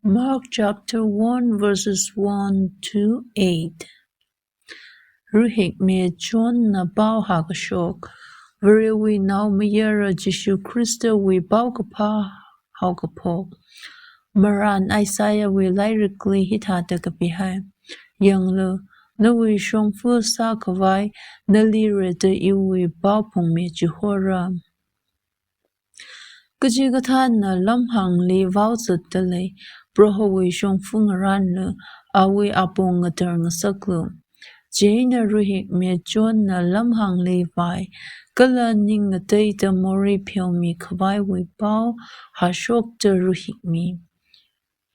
Mark chapter 1 verses 1 to 8. Ruhik me John na bao hagashok. Very we now mayera Jishu Christa we bao kapa hagapo. Maran Isaiah we lyrically hit hataka behind. Young lo, no we shong fu sa kawai, na lire de iwi bao pong me Jehora. Kajigatan na lamhang li vouchet delay, broho we shong fung ran le, awi apong a turn a saklo. Jane ruhik me John na lamhang li vai, gala ning a day the mori pio me kawai we bao, ha shok de ruhik me.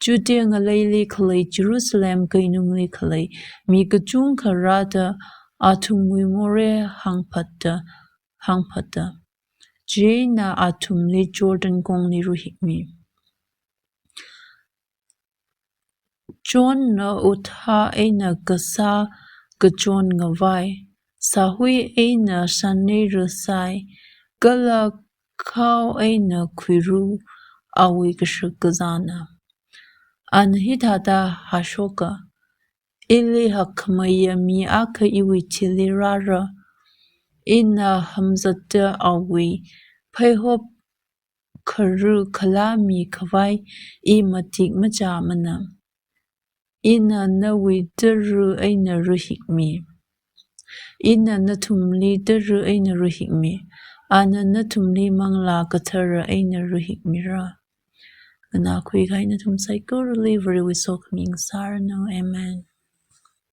Judea nga layli kalay Jerusalem kainung li kalay, mi kajung karada atum we more hangpata. Jana atum li Jordan gong li ruhik me. John na utha na gasa gajon nga vai. Sahui na sanay rasai. Gala kao na kwiru awi gazana. Anhidada hashoka. Ili hakamaya mi aka iwi tili rara. Ina hamzata awi. Payhop karu kalami kawai I matik majamana. Ina nawi daru aina ruhik me. Ina natumli daru aina ruhik me. Ana natumli mangla katara aina ruhik mira. Gana kui kai natum sai go delivery we so coming sarno. Amen.